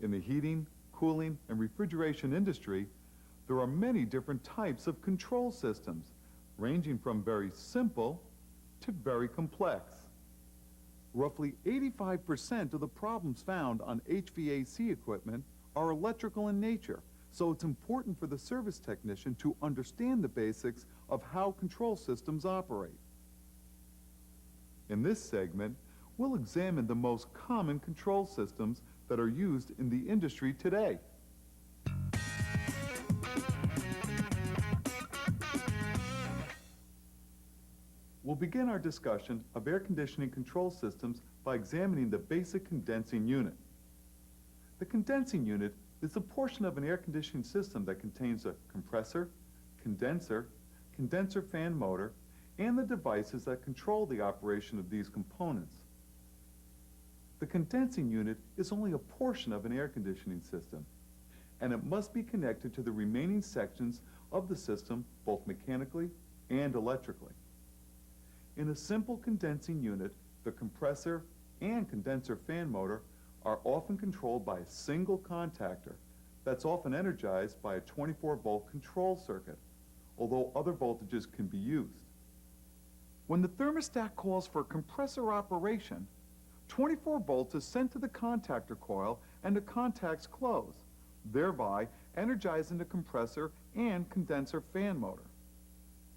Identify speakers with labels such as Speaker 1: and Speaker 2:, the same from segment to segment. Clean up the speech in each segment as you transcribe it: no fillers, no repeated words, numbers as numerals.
Speaker 1: In the heating, cooling, and refrigeration industry, there are many different types of control systems, ranging from very simple to very complex. Roughly 85% of the problems found on HVAC equipment are electrical in nature, so it's important for the service technician to understand the basics of how control systems operate. In this segment, we'll examine the most common control systems that are used in the industry today. We'll begin our discussion of air conditioning control systems by examining the basic condensing unit. The condensing unit is a portion of an air conditioning system that contains a compressor, condenser, condenser fan motor, and the devices that control the operation of these components. The condensing unit is only a portion of an air conditioning system, and it must be connected to the remaining sections of the system both mechanically and electrically. In a simple condensing unit, the compressor and condenser fan motor are often controlled by a single contactor that's often energized by a 24-volt control circuit, although other voltages can be used. When the thermostat calls for compressor operation, 24 volts is sent to the contactor coil and the contacts close, thereby energizing the compressor and condenser fan motor.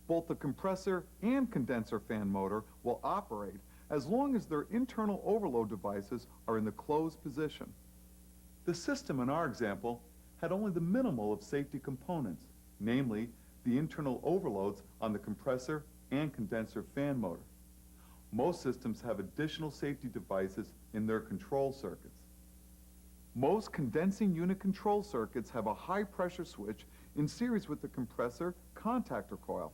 Speaker 1: Both the compressor and condenser fan motor will operate as long as their internal overload devices are in the closed position. The system in our example had only the minimal of safety components, namely the internal overloads on the compressor and condenser fan motor. Most systems have additional safety devices in their control circuits. Most condensing unit control circuits have a high pressure switch in series with the compressor contactor coil.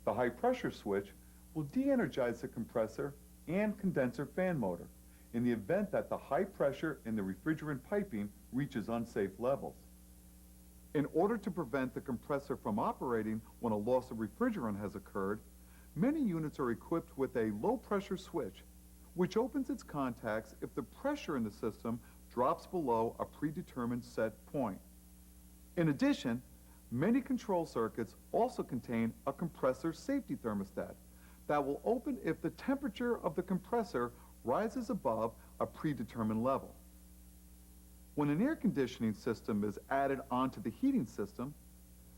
Speaker 1: The high pressure switch will de-energize the compressor and condenser fan motor in the event that the high pressure in the refrigerant piping reaches unsafe levels. In order to prevent the compressor from operating when a loss of refrigerant has occurred, many units are equipped with a low-pressure switch, which opens its contacts if the pressure in the system drops below a predetermined set point. In addition, many control circuits also contain a compressor safety thermostat that will open if the temperature of the compressor rises above a predetermined level. When an air conditioning system is added onto the heating system,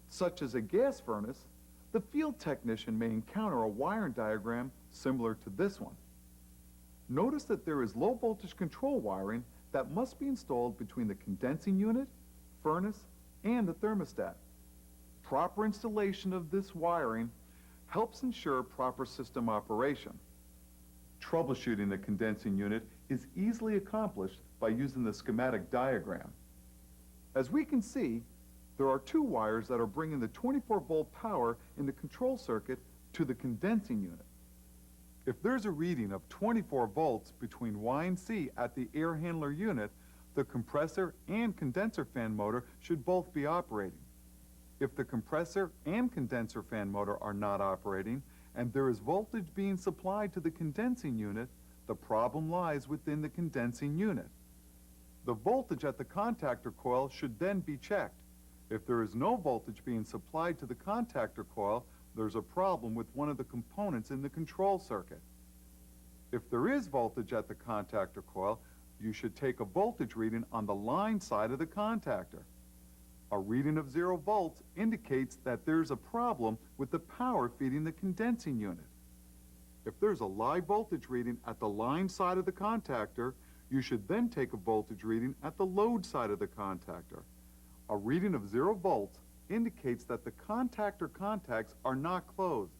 Speaker 1: such as a gas furnace, the field technician may encounter a wiring diagram similar to this one. Notice that there is low voltage control wiring that must be installed between the condensing unit, furnace, and the thermostat. Proper installation of this wiring helps ensure proper system operation. Troubleshooting the condensing unit is easily accomplished by using the schematic diagram. As we can see, there are two wires that are bringing the 24-volt power in the control circuit to the condensing unit. If there's a reading of 24 volts between Y and C at the air handler unit, the compressor and condenser fan motor should both be operating. If the compressor and condenser fan motor are not operating, and there is voltage being supplied to the condensing unit, the problem lies within the condensing unit. The voltage at the contactor coil should then be checked. If there is no voltage being supplied to the contactor coil, there's a problem with one of the components in the control circuit. If there is voltage at the contactor coil, you should take a voltage reading on the line side of the contactor. A reading of 0 volts indicates that there's a problem with the power feeding the condensing unit. If there's a live voltage reading at the line side of the contactor, you should then take a voltage reading at the load side of the contactor. A reading of 0 volts indicates that the contactor contacts are not closed,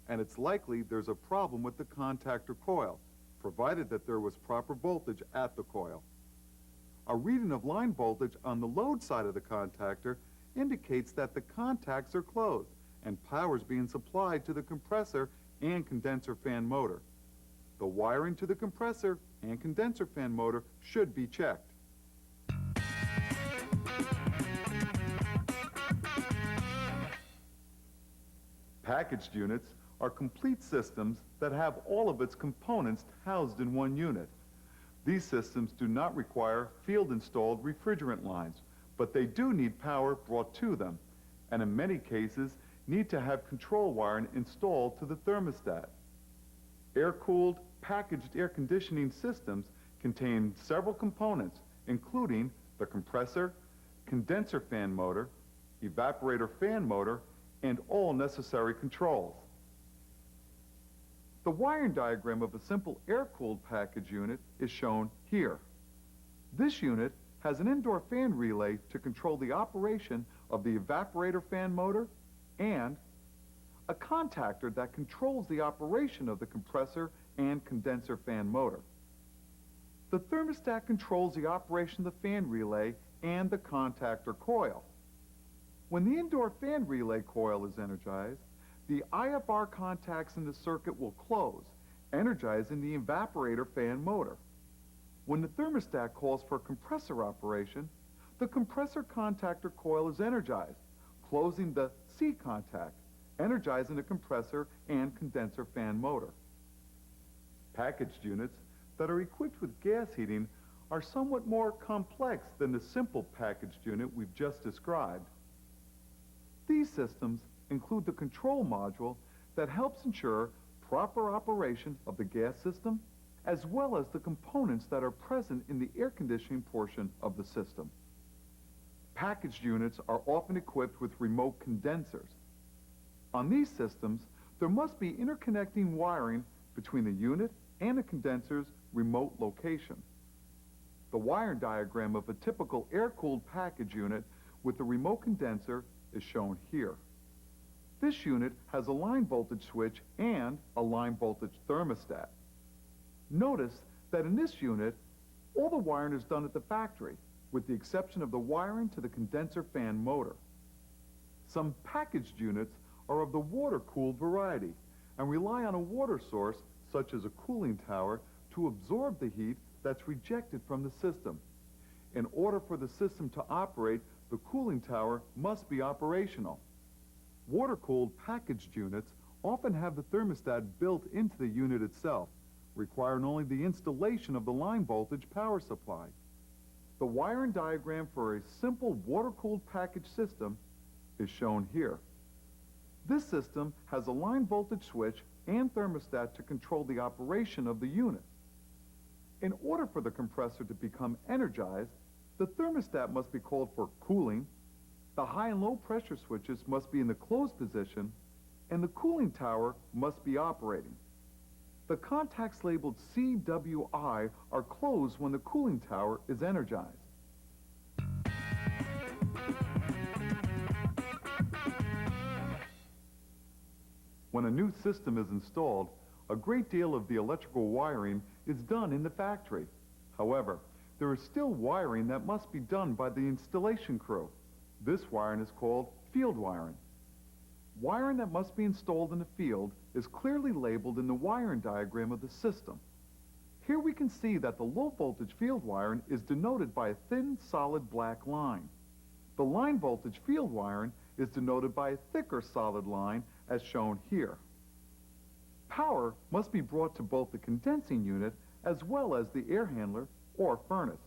Speaker 1: and it's likely there's a problem with the contactor coil, provided that there was proper voltage at the coil. A reading of line voltage on the load side of the contactor indicates that the contacts are closed and power is being supplied to the compressor and condenser fan motor. The wiring to the compressor and condenser fan motor should be checked. Packaged units are complete systems that have all of its components housed in one unit. These systems do not require field-installed refrigerant lines, but they do need power brought to them, and in many cases need to have control wiring installed to the thermostat. Air-cooled, packaged air conditioning systems contain several components, including the compressor, condenser fan motor, evaporator fan motor, and all necessary controls. The wiring diagram of a simple air-cooled package unit is shown here. This unit has an indoor fan relay to control the operation of the evaporator fan motor and a contactor that controls the operation of the compressor and condenser fan motor. The thermostat controls the operation of the fan relay and the contactor coil. When the indoor fan relay coil is energized, the IFR contacts in the circuit will close, energizing the evaporator fan motor. When the thermostat calls for compressor operation, the compressor contactor coil is energized, closing the C contact, energizing the compressor and condenser fan motor. Packaged units that are equipped with gas heating are somewhat more complex than the simple packaged unit we've just described. These systems include the control module that helps ensure proper operation of the gas system, as well as the components that are present in the air conditioning portion of the system. Packaged units are often equipped with remote condensers. On these systems, there must be interconnecting wiring between the unit and the condenser's remote location. The wire diagram of a typical air-cooled package unit with the remote condenser is shown here. This unit has a line voltage switch and a line voltage thermostat. Notice that in this unit, all the wiring is done at the factory, with the exception of the wiring to the condenser fan motor. Some packaged units are of the water-cooled variety and rely on a water source, such as a cooling tower, to absorb the heat that's rejected from the system. In order for the system to operate, the cooling tower must be operational. Water-cooled packaged units often have the thermostat built into the unit itself, requiring only the installation of the line voltage power supply. The wiring diagram for a simple water-cooled package system is shown here. This system has a line voltage switch and thermostat to control the operation of the unit. In order for the compressor to become energized, the thermostat must be called for cooling, the high and low pressure switches must be in the closed position, and the cooling tower must be operating. The contacts labeled CWI are closed when the cooling tower is energized. When a new system is installed, a great deal of the electrical wiring is done in the factory. However, there is still wiring that must be done by the installation crew. This wiring is called field wiring. Wiring that must be installed in the field is clearly labeled in the wiring diagram of the system. Here we can see that the low voltage field wiring is denoted by a thin, solid black line. The line voltage field wiring is denoted by a thicker solid line as shown here. Power must be brought to both the condensing unit as well as the air handler or furnace.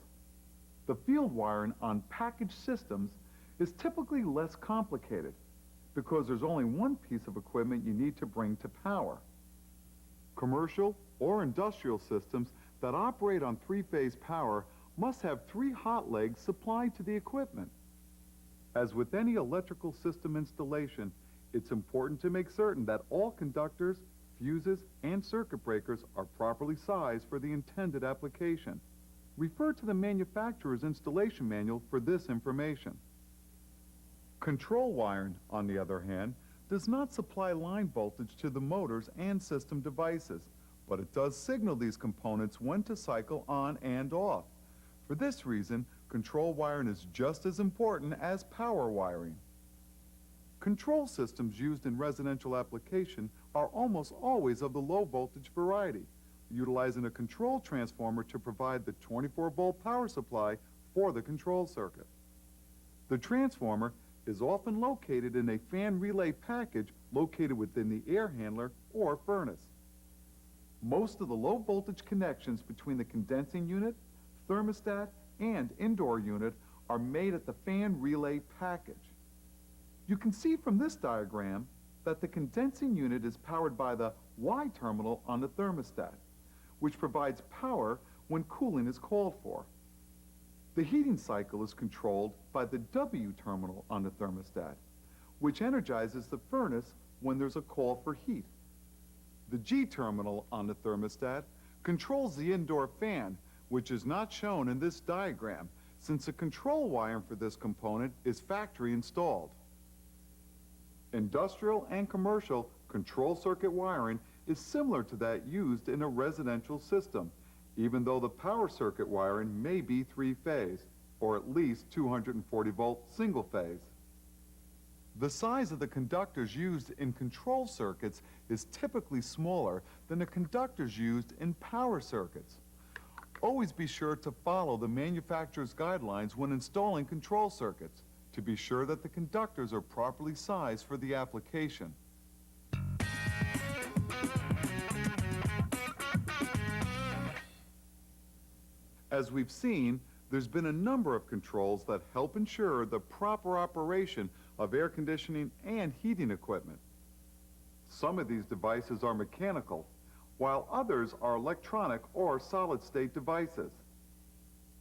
Speaker 1: The field wiring on packaged systems is typically less complicated because there's only one piece of equipment you need to bring to power. Commercial or industrial systems that operate on three-phase power must have 3 hot legs supplied to the equipment. As with any electrical system installation, it's important to make certain that all conductors, fuses, and circuit breakers are properly sized for the intended application. Refer to the manufacturer's installation manual for this information. Control wiring, on the other hand, does not supply line voltage to the motors and system devices, but it does signal these components when to cycle on and off. For this reason, control wiring is just as important as power wiring. Control systems used in residential application are almost always of the low voltage variety, utilizing a control transformer to provide the 24-volt power supply for the control circuit. The transformer is often located in a fan relay package located within the air handler or furnace. Most of the low voltage connections between the condensing unit, thermostat, and indoor unit are made at the fan relay package. You can see from this diagram that the condensing unit is powered by the Y terminal on the thermostat, which provides power when cooling is called for. The heating cycle is controlled by the W terminal on the thermostat, which energizes the furnace when there's a call for heat. The G terminal on the thermostat controls the indoor fan, which is not shown in this diagram, since the control wiring for this component is factory installed. Industrial and commercial control circuit wiring is similar to that used in a residential system, even though the power circuit wiring may be three-phase, or at least 240-volt single-phase. The size of the conductors used in control circuits is typically smaller than the conductors used in power circuits. Always be sure to follow the manufacturer's guidelines when installing control circuits to be sure that the conductors are properly sized for the application. As we've seen, there's been a number of controls that help ensure the proper operation of air conditioning and heating equipment. Some of these devices are mechanical, while others are electronic or solid-state devices.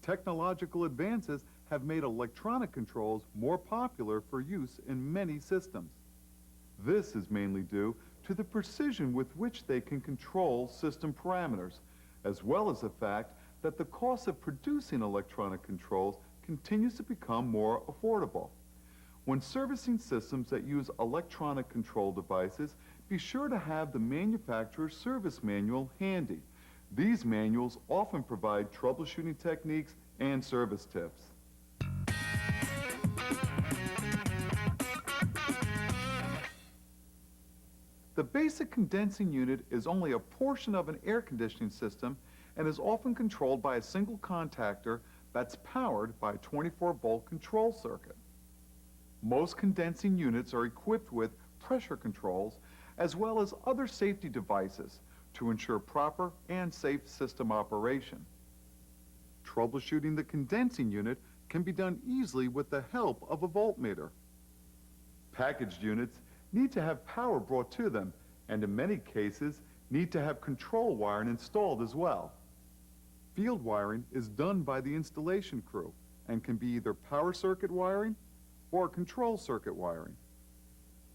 Speaker 1: Technological advances have made electronic controls more popular for use in many systems. This is mainly due to the precision with which they can control system parameters, as well as the fact that the cost of producing electronic controls continues to become more affordable. When servicing systems that use electronic control devices, be sure to have the manufacturer's service manual handy. These manuals often provide troubleshooting techniques and service tips. The basic condensing unit is only a portion of an air conditioning system and is often controlled by a single contactor that's powered by a 24-volt control circuit. Most condensing units are equipped with pressure controls as well as other safety devices to ensure proper and safe system operation. Troubleshooting the condensing unit can be done easily with the help of a voltmeter. Packaged units need to have power brought to them, and in many cases need to have control wiring installed as well. Field wiring is done by the installation crew and can be either power circuit wiring or control circuit wiring.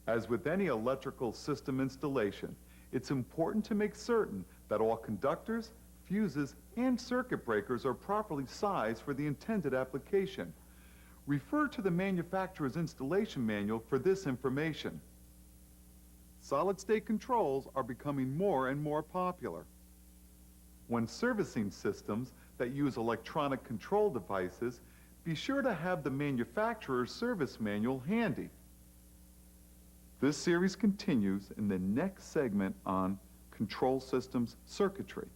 Speaker 1: As with any electrical system installation, it's important to make certain that all conductors, fuses, and circuit breakers are properly sized for the intended application. Refer to the manufacturer's installation manual for this information. Solid-state controls are becoming more and more popular. When servicing systems that use electronic control devices, be sure to have the manufacturer's service manual handy. This series continues in the next segment on control systems circuitry.